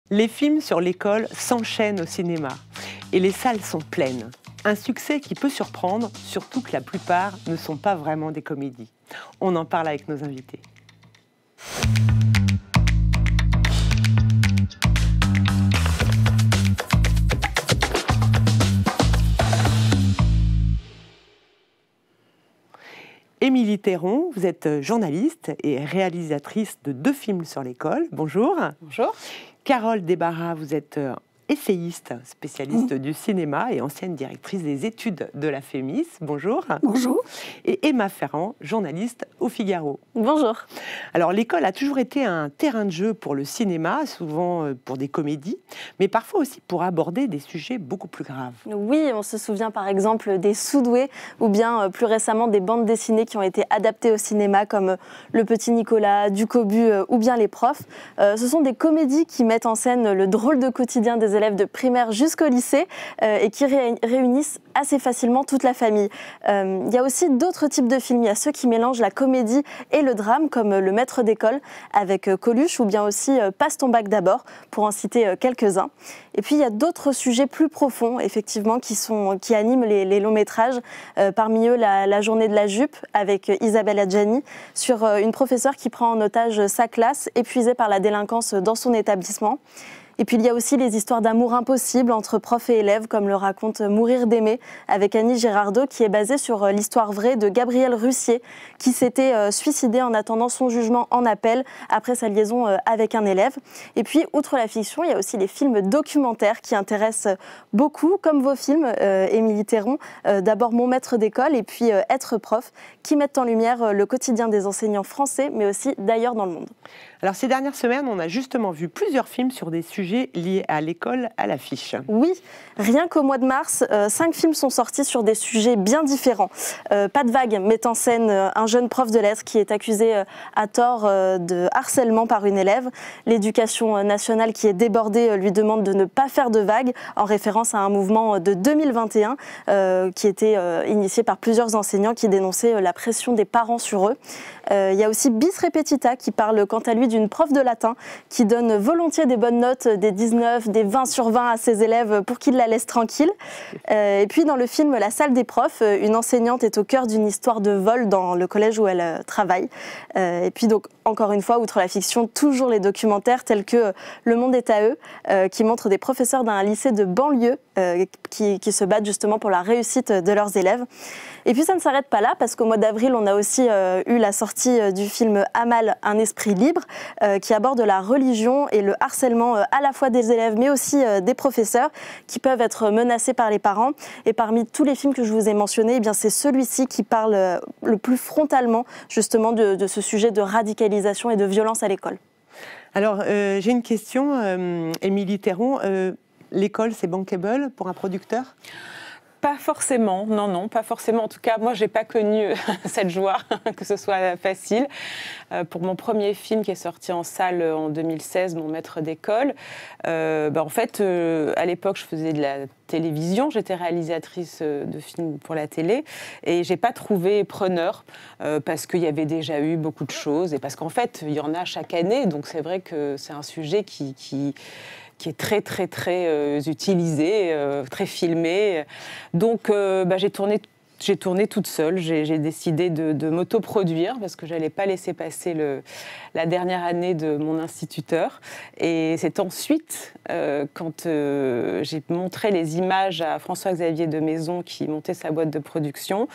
Les films sur l'école s'enchaînent au cinéma et les salles sont pleines. Un succès qui peut surprendre, surtout que la plupart ne sont pas vraiment des comédies. On en parle avec nos invités. Émilie Théron, vous êtes journaliste et réalisatrice de 2 films sur l'école. Bonjour. Bonjour. Carole Desbarras, vous êtes essayiste, spécialiste du cinéma et ancienne directrice des études de la FEMIS. Bonjour. Bonjour. Et Emma Ferrand, journaliste au Figaro. Bonjour. Alors l'école a toujours été un terrain de jeu pour le cinéma, souvent pour des comédies, mais parfois aussi pour aborder des sujets beaucoup plus graves. Oui, on se souvient par exemple des Sous-doués ou bien plus récemment des bandes dessinées qui ont été adaptées au cinéma comme Le Petit Nicolas, Du Cobu ou bien Les Profs. Ce sont des comédies qui mettent en scène le drôle de quotidien des élèves de primaire jusqu'au lycée et qui réunissent assez facilement toute la famille. Il y a aussi d'autres types de films. Il y a ceux qui mélangent la comédie et le drame, comme Le Maître d'école avec Coluche, ou bien aussi Passe ton bac d'abord, pour en citer quelques-uns. Et puis il y a d'autres sujets plus profonds, effectivement, qui animent les longs métrages. Parmi eux, la journée de la jupe avec Isabelle Adjani, sur une professeure qui prend en otage sa classe, épuisée par la délinquance dans son établissement. Et puis il y a aussi les histoires d'amour impossible entre profs et élèves, comme le raconte Mourir d'aimer avec Annie Girardot, qui est basée sur l'histoire vraie de Gabriel Russier, qui s'était suicidé en attendant son jugement en appel après sa liaison avec un élève. Et puis, outre la fiction, il y a aussi les films documentaires qui intéressent beaucoup, comme vos films, Émilie Théron, d'abord Mon maître d'école et puis Être prof, qui mettent en lumière le quotidien des enseignants français, mais aussi d'ailleurs dans le monde. Alors ces dernières semaines, on a justement vu plusieurs films sur des sujets liés à l'école à l'affiche. Oui, rien qu'au mois de mars, 5 films sont sortis sur des sujets bien différents. Pas de vague met en scène un jeune prof de lettres qui est accusé à tort de harcèlement par une élève. L'éducation nationale qui est débordée lui demande de ne pas faire de vagues, en référence à un mouvement de 2021 qui était initié par plusieurs enseignants qui dénonçaient la pression des parents sur eux. Il y a aussi Bis Repetita qui parle quant à lui d'une prof de latin qui donne volontiers des bonnes notes, des 19, des 20 sur 20 à ses élèves pour qu'ils la laissent tranquille. Et puis dans le film La salle des profs, une enseignante est au cœur d'une histoire de vol dans le collège où elle travaille. Et puis donc encore une fois, outre la fiction, toujours les documentaires tels que Le monde est à eux, qui montrent des professeurs d'un lycée de banlieue qui se battent justement pour la réussite de leurs élèves. Et puis ça ne s'arrête pas là, parce qu'au mois d'avril, on a aussi eu la sortie du film Amal, un esprit libre, qui aborde la religion et le harcèlement à la fois des élèves, mais aussi des professeurs, qui peuvent être menacés par les parents. Et parmi tous les films que je vous ai mentionnés, eh bien, c'est celui-ci qui parle le plus frontalement justement de ce sujet de radicalisation et de violence à l'école. Alors j'ai une question, Émilie Théron. L'école, c'est bankable pour un producteur ? Pas forcément, non, pas forcément. En tout cas, moi, j'ai pas connu cette joie, que ce soit facile. Pour mon premier film qui est sorti en salle en 2016, Mon maître d'école, en fait, à l'époque, je faisais de la télévision, j'étais réalisatrice de films pour la télé, et j'ai pas trouvé preneur parce qu'il y avait déjà eu beaucoup de choses, et parce qu'en fait, il y en a chaque année, donc c'est vrai que c'est un sujet qui est très, très, très utilisé, très filmé. Donc, j'ai tourné toute seule. J'ai décidé de m'autoproduire parce que je n'allais pas laisser passer la dernière année de mon instituteur. Et c'est ensuite, quand j'ai montré les images à François-Xavier de Maison, qui montait sa boîte de production,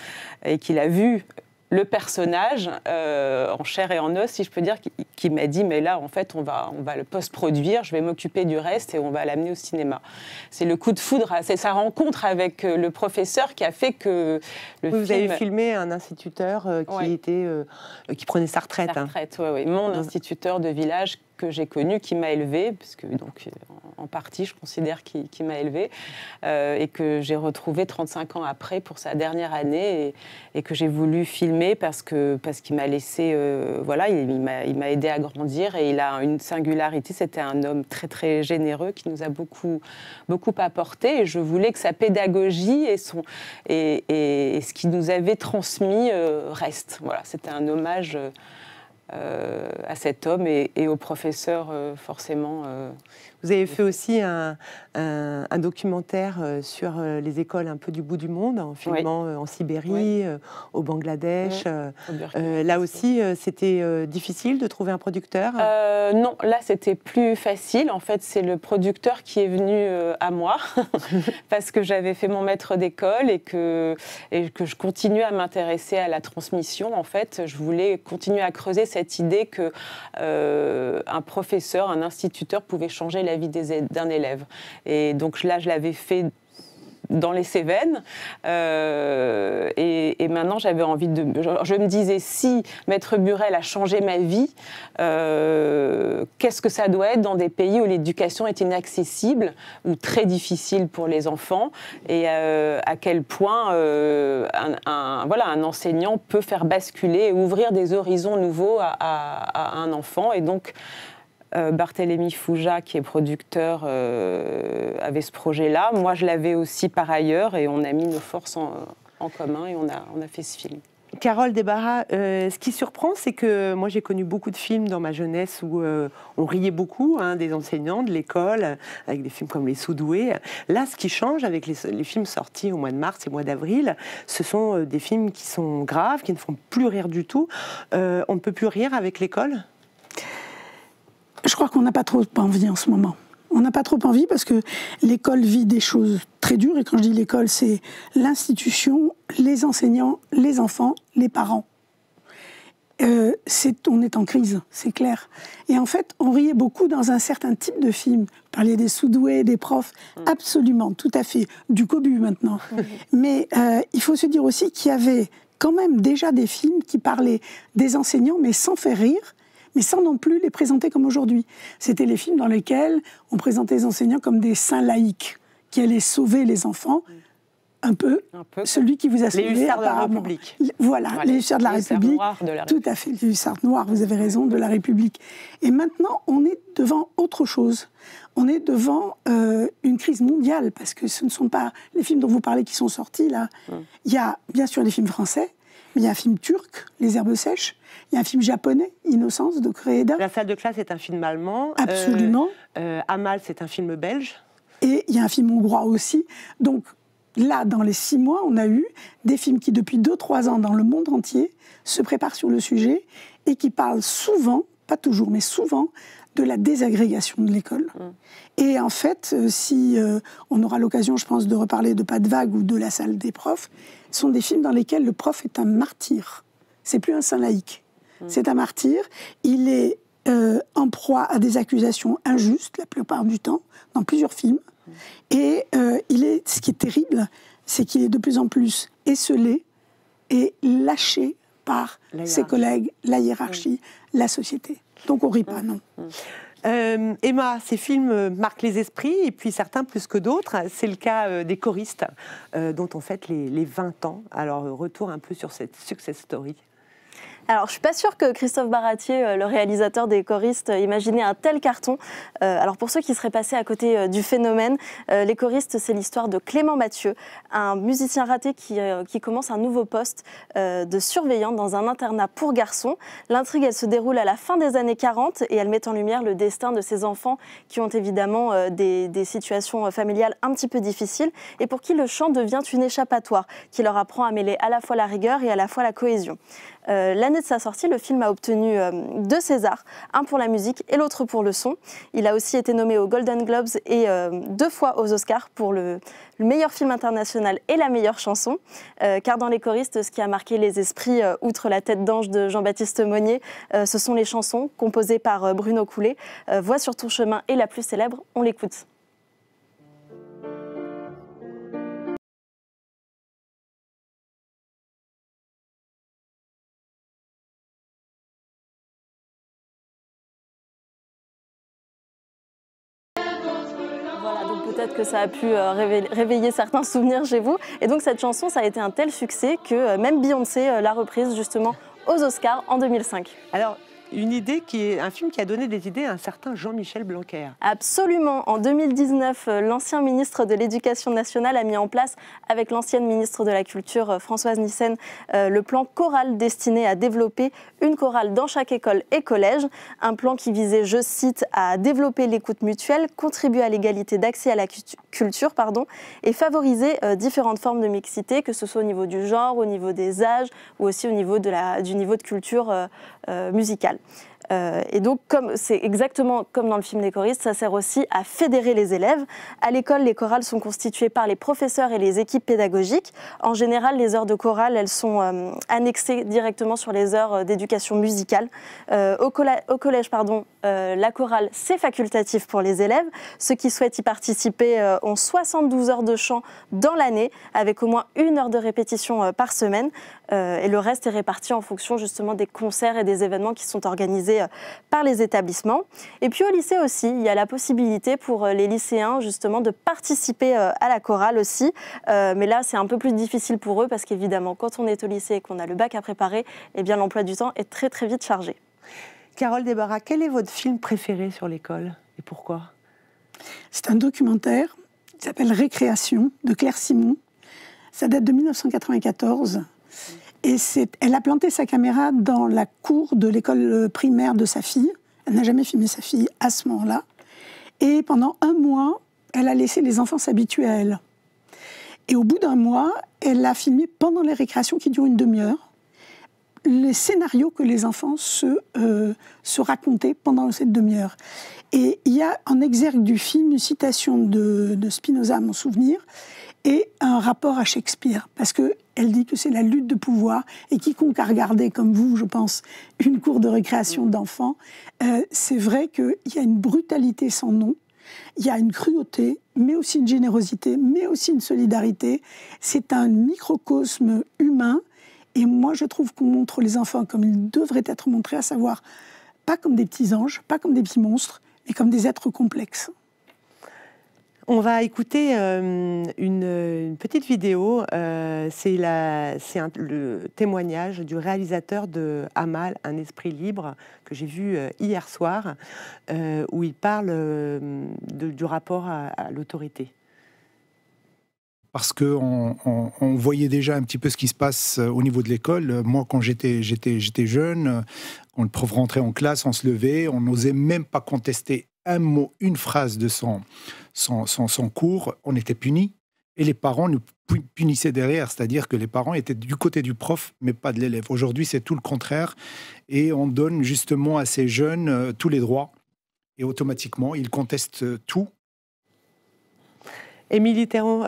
et qu'il a vu le personnage en chair et en os, si je peux dire, qui m'a dit, mais là, en fait, on va le post-produire, je vais m'occuper du reste et on va l'amener au cinéma. C'est le coup de foudre, c'est sa rencontre avec le professeur qui a fait que le film... Vous avez filmé un instituteur qui prenait sa retraite. Sa retraite, oui. Mon instituteur de village que j'ai connu, qui m'a élevée, parce que donc, en partie, je considère qu'il m'a élevée, et que j'ai retrouvé 35 ans après pour sa dernière année, et que j'ai voulu filmer parce qu'il m'a laissé, il m'a aidé à grandir, et il a une singularité, c'était un homme très très généreux qui nous a beaucoup apporté, et je voulais que sa pédagogie et ce qu'il nous avait transmis reste. Voilà, c'était un hommage à cet homme et au professeur forcément Vous avez fait aussi un documentaire sur les écoles un peu du bout du monde, en filmant en Sibérie, au Bangladesh. Là aussi, c'était difficile de trouver un producteur? Non, là c'était plus facile. En fait, c'est le producteur qui est venu à moi parce que j'avais fait mon maître d'école et que je continuais à m'intéresser à la transmission. En fait, je voulais continuer à creuser cette idée que un professeur, un instituteur pouvait changer la vie d'un élève. Et donc là, je l'avais fait dans les Cévennes et maintenant j'avais envie de... Je me disais, si Maître Burel a changé ma vie, qu'est-ce que ça doit être dans des pays où l'éducation est inaccessible ou très difficile pour les enfants, et à quel point un enseignant peut faire basculer et ouvrir des horizons nouveaux à un enfant. Et donc Barthélémy Fouja, qui est producteur, avait ce projet-là. Moi, je l'avais aussi par ailleurs, et on a mis nos forces en commun et on a fait ce film. Carole Desbarras, ce qui surprend, c'est que moi j'ai connu beaucoup de films dans ma jeunesse où on riait beaucoup, des enseignants de l'école, avec des films comme Les Sous-doués. Là, ce qui change avec les films sortis au mois de mars et au mois d'avril, ce sont des films qui sont graves, qui ne font plus rire du tout. On ne peut plus rire avec l'école ? Je crois qu'on n'a pas trop envie en ce moment. On n'a pas trop envie parce que l'école vit des choses très dures. Et quand je dis l'école, c'est l'institution, les enseignants, les enfants, les parents. On est en crise, c'est clair. Et en fait, on riait beaucoup dans un certain type de film. Vous parliez des sous-doués, des profs, absolument, tout à fait. Du cobu maintenant. Mais il faut se dire aussi qu'il y avait quand même déjà des films qui parlaient des enseignants, mais sans faire rire, mais sans non plus les présenter comme aujourd'hui. C'était les films dans lesquels on présentait les enseignants comme des saints laïcs, qui allaient sauver les enfants, un peu. Celui qui vous a sauvé, les hussards de la République. Voilà, les hussards de la République. Tout à fait, les hussards noirs, vous avez raison, de la République. Et maintenant, on est devant autre chose. On est devant une crise mondiale, parce que ce ne sont pas les films dont vous parlez qui sont sortis, là. Il y a bien sûr des films français, mais il y a un film turc, Les herbes sèches. Il y a un film japonais, Innocence, de Koreeda. La salle de classe est un film allemand. Absolument. Amal, c'est un film belge. Et il y a un film hongrois aussi. Donc là, dans les 6 mois, on a eu des films qui, depuis 2-3 ans, dans le monde entier, se préparent sur le sujet et qui parlent souvent, pas toujours, mais souvent, de la désagrégation de l'école. Et en fait, si on aura l'occasion, je pense, de reparler de Pas de vague ou de La salle des profs, ce sont des films dans lesquels le prof est un martyr. C'est plus un saint laïque. C'est un martyr. Il est en proie à des accusations injustes, la plupart du temps, dans plusieurs films. Et ce qui est terrible, c'est qu'il est de plus en plus esseulé et lâché par ses collègues, la hiérarchie, la société. Donc on ne rit pas, non. Emma, ces films marquent les esprits, et puis certains plus que d'autres. C'est le cas des choristes, dont on fête les 20 ans. Alors, retour un peu sur cette success story. Alors, je ne suis pas sûre que Christophe Baratier, le réalisateur des choristes, imaginait un tel carton. Alors, pour ceux qui seraient passés à côté du phénomène, les choristes, c'est l'histoire de Clément Mathieu, un musicien raté qui commence un nouveau poste de surveillant dans un internat pour garçons. L'intrigue, elle se déroule à la fin des années 40 et elle met en lumière le destin de ces enfants qui ont évidemment des situations familiales un petit peu difficiles et pour qui le chant devient une échappatoire qui leur apprend à mêler à la fois la rigueur et à la fois la cohésion. L'année de sa sortie, le film a obtenu 2 Césars, un pour la musique et l'autre pour le son. Il a aussi été nommé aux Golden Globes et 2 fois aux Oscars pour le meilleur film international et la meilleure chanson. Car dans Les choristes, ce qui a marqué les esprits, outre la tête d'ange de Jean-Baptiste Monnier, ce sont les chansons composées par Bruno Coulet. Vois sur ton chemin est la plus célèbre, on l'écoute. Voilà, donc peut-être que ça a pu réveiller certains souvenirs chez vous. Et donc cette chanson, ça a été un tel succès que même Beyoncé l'a reprise justement aux Oscars en 2005. Alors, une idée qui est un film qui a donné des idées à un certain Jean-Michel Blanquer. Absolument. En 2019, l'ancien ministre de l'Éducation nationale a mis en place, avec l'ancienne ministre de la Culture, Françoise Nyssen, le plan chorale destiné à développer une chorale dans chaque école et collège. Un plan qui visait, je cite, à développer l'écoute mutuelle, contribuer à l'égalité d'accès à la culture, et favoriser différentes formes de mixité, que ce soit au niveau du genre, au niveau des âges ou aussi au niveau du niveau de culture musicale. Et donc, c'est exactement comme dans le film Les choristes, ça sert aussi à fédérer les élèves. À l'école, les chorales sont constituées par les professeurs et les équipes pédagogiques. En général, les heures de chorale, elles sont annexées directement sur les heures d'éducation musicale. Au collège, la chorale, c'est facultatif pour les élèves. Ceux qui souhaitent y participer ont 72 heures de chant dans l'année, avec au moins 1 heure de répétition par semaine. Et le reste est réparti en fonction justement des concerts et des événements qui sont organisés par les établissements. Et puis au lycée aussi, il y a la possibilité pour les lycéens justement de participer à la chorale aussi. Mais là, c'est un peu plus difficile pour eux parce qu'évidemment, quand on est au lycée et qu'on a le bac à préparer, eh bien l'emploi du temps est très très vite chargé. Carole Desbarras, quel est votre film préféré sur l'école et pourquoi? C'est un documentaire qui s'appelle Récréation de Claire Simon. Ça date de 1994. Et elle a planté sa caméra dans la cour de l'école primaire de sa fille. Elle n'a jamais filmé sa fille à ce moment-là. Et pendant 1 mois, elle a laissé les enfants s'habituer à elle. Et au bout d'1 mois, elle a filmé pendant les récréations qui durent 1 demi-heure les scénarios que les enfants se racontaient pendant cette demi-heure. Et il y a en exergue du film une citation de Spinoza, à mon souvenir, et un rapport à Shakespeare, parce qu'elle dit que c'est la lutte de pouvoir, et quiconque a regardé, comme vous, je pense, une cour de récréation d'enfants, c'est vrai qu'il y a une brutalité sans nom, il y a une cruauté, mais aussi une générosité, mais aussi une solidarité. C'est un microcosme humain, et moi je trouve qu'on montre les enfants comme ils devraient être montrés, à savoir pas comme des petits anges, pas comme des petits monstres, mais comme des êtres complexes. On va écouter une petite vidéo. C'est le témoignage du réalisateur de Amal, Un esprit libre, que j'ai vu hier soir, où il parle du rapport à l'autorité. Parce qu'on voyait déjà un petit peu ce qui se passe au niveau de l'école. Moi, quand j'étais jeune, quand le prof rentrait en classe, on se levait, on n'osait même pas contester un mot, une phrase de son cours, on était punis. Et les parents nous punissaient derrière, c'est-à-dire que les parents étaient du côté du prof, mais pas de l'élève. Aujourd'hui, c'est tout le contraire. Et on donne justement à ces jeunes tous les droits. Et automatiquement, ils contestent tout. Émilie Théron,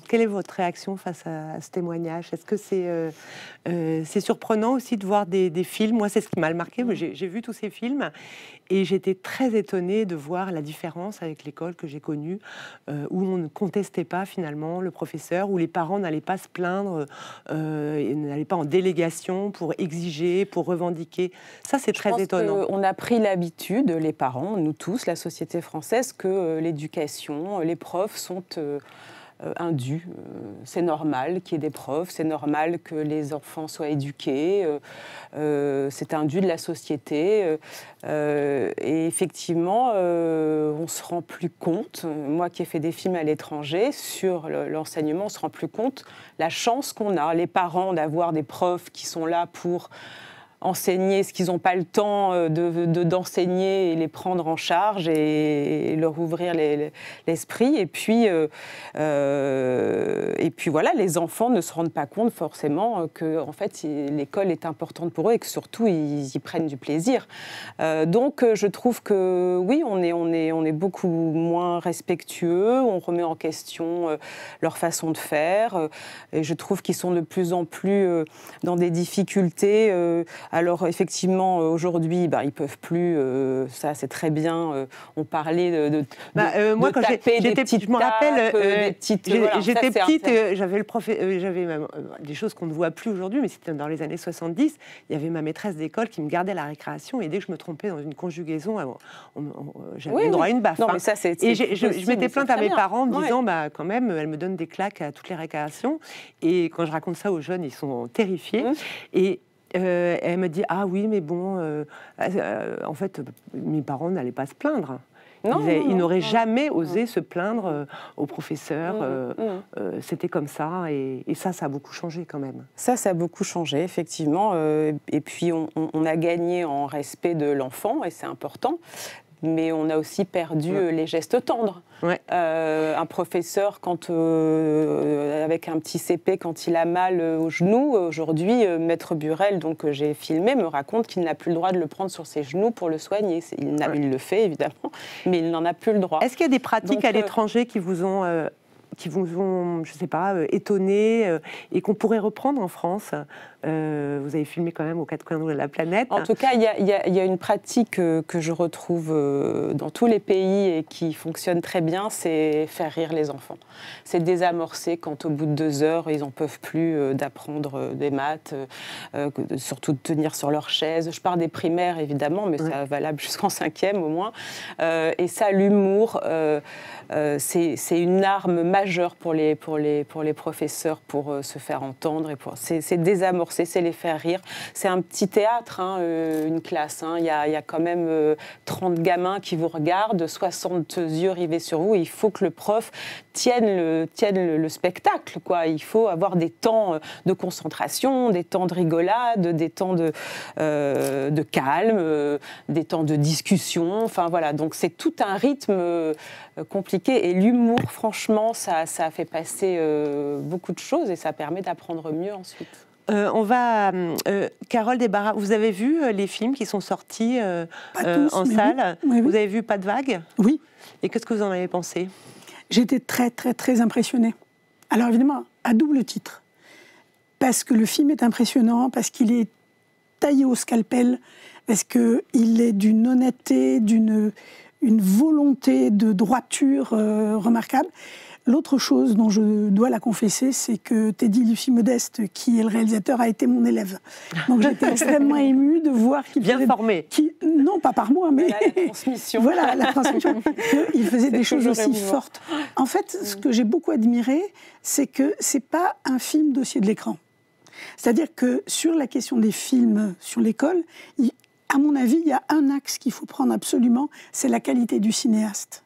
quelle est votre réaction face à ce témoignage? Est-ce que c'est surprenant aussi de voir des films? Moi, c'est ce qui m'a marqué. J'ai vu tous ces films et j'étais très étonnée de voir la différence avec l'école que j'ai connue, où on ne contestait pas finalement le professeur, où les parents n'allaient pas se plaindre, n'allaient pas en délégation pour exiger, pour revendiquer. Ça, c'est très étonnant. On a pris l'habitude, les parents, nous tous, la société française, que l'éducation, les profs sont indus. C'est normal qu'il y ait des profs, c'est normal que les enfants soient éduqués, c'est un dû de la société. Et effectivement, on ne se rend plus compte, moi qui ai fait des films à l'étranger sur l'enseignement, on ne se rend plus compte la chance qu'on a, les parents, d'avoir des profs qui sont là pour enseigner ce qu'ils n'ont pas le temps d'enseigner et les prendre en charge et leur ouvrir l'esprit. Et puis voilà, les enfants ne se rendent pas compte forcément que en fait, l'école est importante pour eux et que surtout, ils y prennent du plaisir. Donc, je trouve que oui, on est beaucoup moins respectueux, on remet en question leur façon de faire. Et je trouve qu'ils sont de plus en plus dans des difficultés. Alors effectivement, aujourd'hui, ils ne peuvent plus, ça c'est très bien, on parlait de moi, quand taper des j'étais petites je me rappelle, j'étais petite, j'avais même des choses qu'on ne voit plus aujourd'hui, mais c'était dans les années 70, il y avait ma maîtresse d'école qui me gardait à la récréation, et dès que je me trompais dans une conjugaison, j'avais droit à une baffe. Non, mais ça, et je m'étais plainte à mes parents en me disant, quand même, elle me donne des claques à toutes les récréations, et quand je raconte ça aux jeunes, ils sont terrifiés. Et elle me dit « Ah oui, mais bon, en fait, mes parents n'allaient pas se plaindre. » Ils n'auraient jamais osé se plaindre au professeur. C'était comme ça. Et ça a beaucoup changé quand même. Ça a beaucoup changé, effectivement. Et puis, on a gagné en respect de l'enfant, et c'est important. Mais on a aussi perdu les gestes tendres. Ouais. Un professeur, avec un petit CP, quand il a mal au genou, aujourd'hui, Maître Burel, donc, que j'ai filmé, me raconte qu'il n'a plus le droit de le prendre sur ses genoux pour le soigner. Il le fait, évidemment, mais il n'en a plus le droit. Est-ce qu'il y a des pratiques à l'étranger qui vous ont, je ne sais pas, étonné et qu'on pourrait reprendre en France? Vous avez filmé quand même aux quatre coins de la planète. En tout cas, il y a une pratique que je retrouve dans tous les pays et qui fonctionne très bien, c'est faire rire les enfants. C'est désamorcer quand au bout de 2 heures, ils n'en peuvent plus d'apprendre des maths, surtout de tenir sur leur chaise. Je parle des primaires, évidemment, mais c'est valable jusqu'en 5e au moins. Et ça, l'humour, c'est une arme majeure pour les professeurs pour se faire entendre. C'est désamorcer, c'est les faire rire. C'est un petit théâtre, une classe. Il y a quand même 30 gamins qui vous regardent, 60 yeux rivés sur vous. Il faut que le prof tienne le spectacle, quoi. Il faut avoir des temps de concentration, des temps de rigolade, des temps de calme, des temps de discussion. Enfin voilà, donc c'est tout un rythme compliqué. Et l'humour, franchement, ça a fait passer beaucoup de choses et ça permet d'apprendre mieux ensuite. Carole Desbarras, vous avez vu les films qui sont sortis en salle? Oui. Vous avez vu Pas de vague? Oui. Et qu'est-ce que vous en avez pensé? J'étais très, très, très impressionnée. Alors évidemment, à double titre. Parce que le film est impressionnant, parce qu'il est taillé au scalpel, parce qu'il est d'une honnêteté, d'une volonté de droiture remarquable. L'autre chose dont je dois la confesser, c'est que Teddy Lucie Modeste, qui est le réalisateur, a été mon élève. Donc j'étais extrêmement émue de voir qu'il bien formé. Non, pas par moi, mais la transmission. Voilà, la transmission. Il faisait des choses aussi fortes. En fait, ce que j'ai beaucoup admiré, c'est que c'est pas un film dossier de l'écran. C'est-à-dire que sur la question des films sur l'école, à mon avis, il y a un axe qu'il faut prendre absolument, c'est la qualité du cinéaste.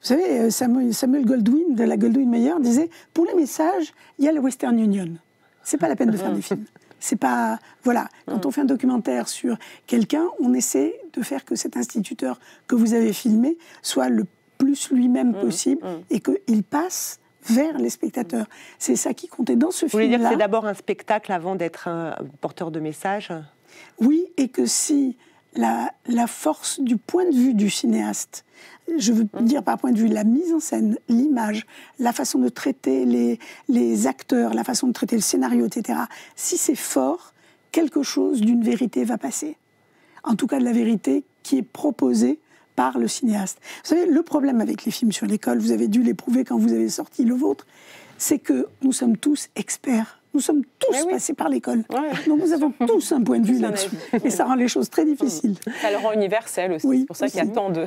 Vous savez, Samuel Goldwyn, de la Goldwyn-Mayer, disait « Pour les messages, il y a la Western Union. C'est pas la peine de faire des films. C'est pas... Voilà. Quand on fait un documentaire sur quelqu'un, on essaie de faire que cet instituteur que vous avez filmé soit le plus lui-même possible et qu'il passe vers les spectateurs. C'est ça qui comptait dans ce film-là. Vous voulez dire que c'est d'abord un spectacle avant d'être un porteur de message? Oui, et que si la force du point de vue du cinéaste, je veux dire par point de vue la mise en scène, l'image, la façon de traiter les acteurs, la façon de traiter le scénario, etc. Si c'est fort, quelque chose d'une vérité va passer. En tout cas, de la vérité qui est proposée par le cinéaste. Vous savez, le problème avec les films sur l'école, vous avez dû l'éprouver quand vous avez sorti le vôtre, c'est que nous sommes tous experts. Nous sommes tous passés par l'école. Ouais. Donc nous avons tous un point de vue là-dessus. Et ça rend les choses très difficiles. Ça le rend universel aussi. C'est pour ça qu'il y a tant de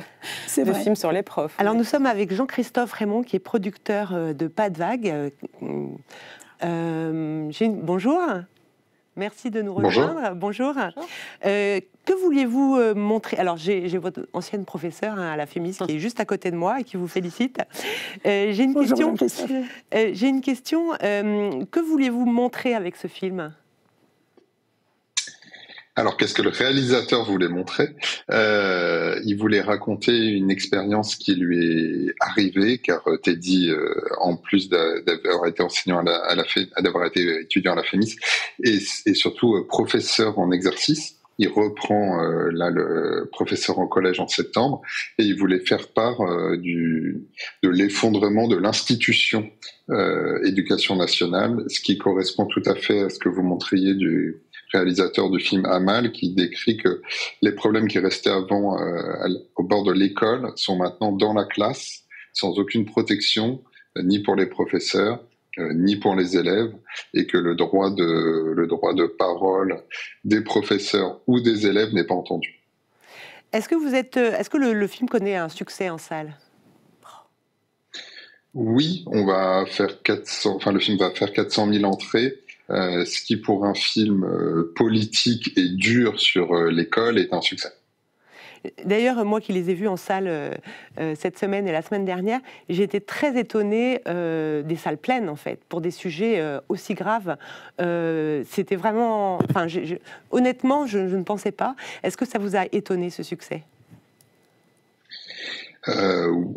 films sur les profs. Alors nous sommes avec Jean-Christophe Raymond, qui est producteur de Pas de vague. Bonjour. Merci de nous rejoindre. Bonjour. Que vouliez-vous montrer? Alors, j'ai votre ancienne professeure à la FEMIS qui est juste à côté de moi et qui vous félicite. J'ai une question. Que vouliez-vous montrer avec ce film? Alors, qu'est-ce que le réalisateur voulait montrer? Il voulait raconter une expérience qui lui est arrivée, car Teddy, en plus d'avoir été enseignant d'avoir été étudiant à la FEMIS, et surtout professeur en exercice, il reprend là le professeur en collège en septembre, et il voulait faire part de l'effondrement de l'institution éducation nationale, ce qui correspond tout à fait à ce que vous montriez du réalisateur du film Amal, qui décrit que les problèmes qui restaient avant au bord de l'école sont maintenant dans la classe, sans aucune protection, ni pour les professeurs, ni pour les élèves, et que le droit de parole des professeurs ou des élèves n'est pas entendu. Est-ce que le film connaît un succès en salle? Oui, le film va faire 400 000 entrées. ce qui pour un film politique et dur sur l'école est un succès. D'ailleurs, moi qui les ai vus en salle cette semaine et la semaine dernière, j'ai été très étonnée des salles pleines, en fait, pour des sujets aussi graves. C'était vraiment... Enfin, honnêtement, je ne pensais pas. Est-ce que ça vous a étonné, ce succès ?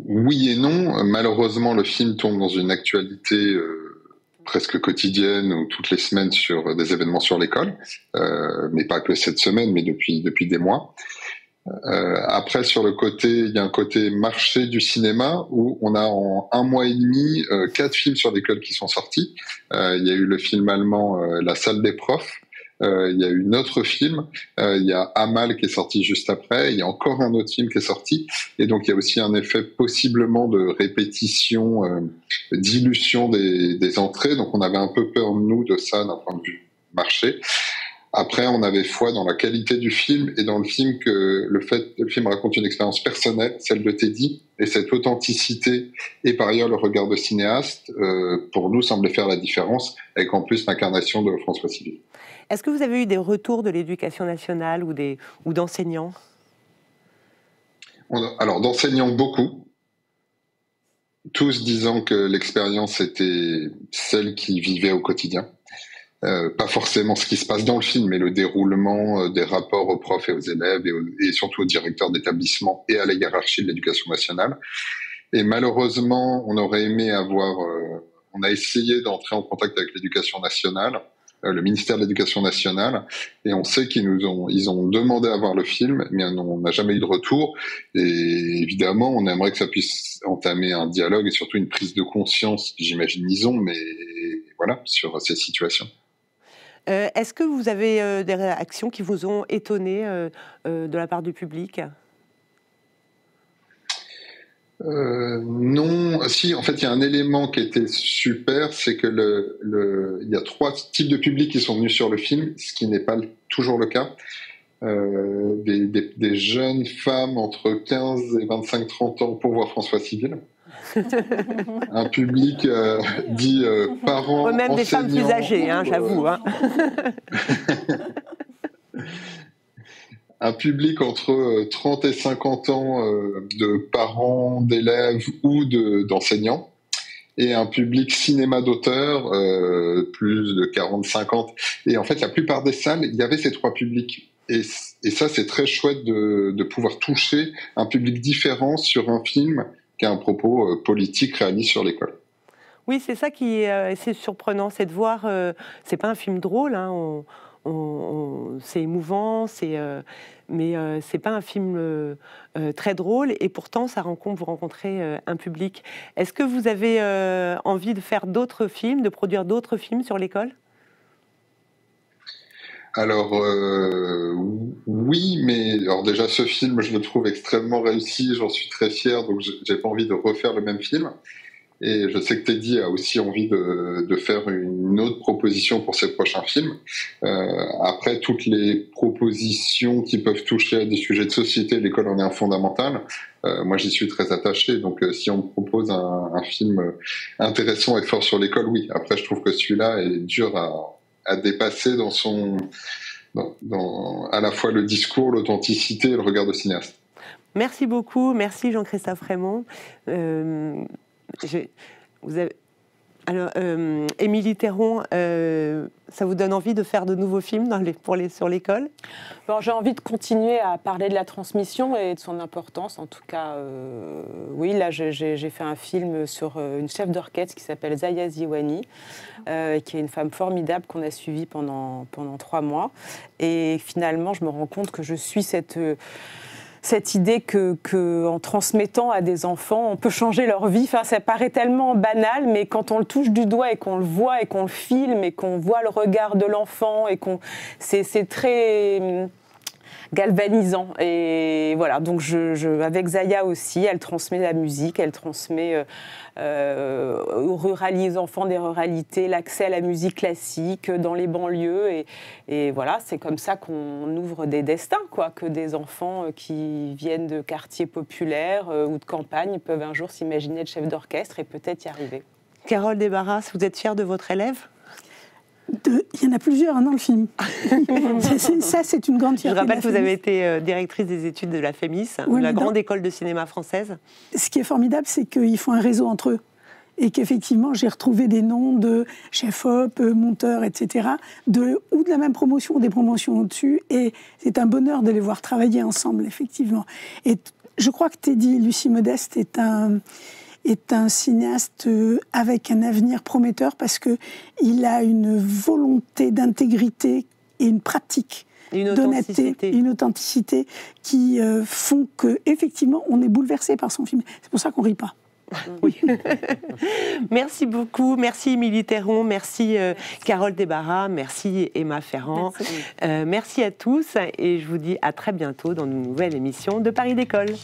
Oui et non. Malheureusement, le film tombe dans une actualité presque quotidienne ou toutes les semaines sur des événements sur l'école, mais pas que cette semaine, mais depuis des mois. Après, sur le côté, il y a un côté marché du cinéma où on a en 1 mois et demi 4 films sur l'école qui sont sortis. Il y a eu le film allemand La salle des profs. Il y a eu notre film. Il y a Amal qui est sorti juste après. Il y a encore un autre film qui est sorti. Et donc, il y a aussi un effet possiblement de répétition, dilution des entrées. Donc, on avait un peu peur, nous, de ça d'un point de vue marché. Après, on avait foi dans la qualité du film et dans le film que le film raconte une expérience personnelle, celle de Teddy, et cette authenticité et par ailleurs le regard de cinéaste, pour nous, semblait faire la différence, avec en plus l'incarnation de François Civil. Est-ce que vous avez eu des retours de l'Éducation nationale ou d'enseignants ? Alors, d'enseignants, beaucoup. Tous disant que l'expérience était celle qu'ils vivaient au quotidien. Pas forcément ce qui se passe dans le film, mais le déroulement des rapports aux profs et aux élèves et surtout aux directeurs d'établissement et à la hiérarchie de l'éducation nationale. Et malheureusement, on aurait aimé on a essayé d'entrer en contact avec l'éducation nationale, le ministère de l'Éducation nationale, et on sait qu'ils ont demandé à voir le film, mais on n'a jamais eu de retour. Et évidemment, on aimerait que ça puisse entamer un dialogue et surtout une prise de conscience, j'imagine ils ont, mais voilà, sur ces situations. Est-ce que vous avez des réactions qui vous ont étonné de la part du public ? Non, si, en fait, il y a un élément qui était super, c'est que il y a 3 types de publics qui sont venus sur le film, ce qui n'est pas toujours le cas. Des jeunes femmes entre 15 et 25-30 ans pour voir François Civil. Un public dit parents, même des femmes plus âgées, hein, j'avoue. Hein. Un public entre 30 et 50 ans de parents, d'élèves ou d'enseignants. Et un public cinéma d'auteur, plus de 40-50. Et en fait, la plupart des salles, il y avait ces 3 publics. Et ça, c'est très chouette de pouvoir toucher un public différent sur un film qui a un propos politique réaliste sur l'école. Oui, c'est ça qui est assez surprenant, c'est de voir. C'est pas un film drôle, hein, c'est émouvant, mais c'est pas un film très drôle. Et pourtant, vous rencontrez un public. Est-ce que vous avez envie de faire d'autres films, de produire d'autres films sur l'école ? Alors oui, mais alors déjà ce film, je le trouve extrêmement réussi, j'en suis très fier, donc j'ai pas envie de refaire le même film. Et je sais que Teddy a aussi envie de faire une autre proposition pour ses prochains films. Après, toutes les propositions qui peuvent toucher à des sujets de société, l'école en est un fondamental. Moi, j'y suis très attaché. Donc, si on me propose un film intéressant et fort sur l'école, oui. Après, je trouve que celui-là est dur à dépasser dans à la fois le discours, l'authenticité et le regard de cinéaste. Merci beaucoup. Merci Jean-Christophe Raymond. Alors, Émilie Théron, ça vous donne envie de faire de nouveaux films sur l'école ? Bon, j'ai envie de continuer à parler de la transmission et de son importance. En tout cas, oui, là, j'ai fait un film sur une chef d'orchestre qui s'appelle Zaya Ziwani, qui est une femme formidable qu'on a suivie pendant 3 mois. Et finalement, je me rends compte que je suis cette idée que en transmettant à des enfants, on peut changer leur vie. Enfin, ça paraît tellement banal, mais quand on le touche du doigt et qu'on le voit et qu'on le filme et qu'on voit le regard de l'enfant, c'est très galvanisant. Et voilà, donc avec Zaya aussi, elle transmet la musique, elle transmet aux enfants des ruralités l'accès à la musique classique dans les banlieues. Et voilà, c'est comme ça qu'on ouvre des destins, quoi, que des enfants qui viennent de quartiers populaires ou de campagne peuvent un jour s'imaginer être chef d'orchestre et peut-être y arriver. Carole Desbarras, vous êtes fière de votre élève ? Il y en a plusieurs dans le film. Ça, c'est une grande fierté. Je rappelle que vous avez été directrice des études de la FEMIS, la grande école de cinéma française. Ce qui est formidable, c'est qu'ils font un réseau entre eux. Et qu'effectivement, j'ai retrouvé des noms de chefs-op, monteurs, etc., ou de la même promotion, ou des promotions au-dessus. Et c'est un bonheur de les voir travailler ensemble, effectivement. Et je crois que Lucie Modeste est un cinéaste avec un avenir prometteur parce qu'il a une volonté d'intégrité et une pratique d'honnêteté, une authenticité qui font qu'effectivement, on est bouleversé par son film. C'est pour ça qu'on ne rit pas. Oui. Merci beaucoup. Merci Émilie Théron, merci Carole Desbarras, merci Emma Ferrand. Merci à tous et je vous dis à très bientôt dans une nouvelle émission de Paris d'École.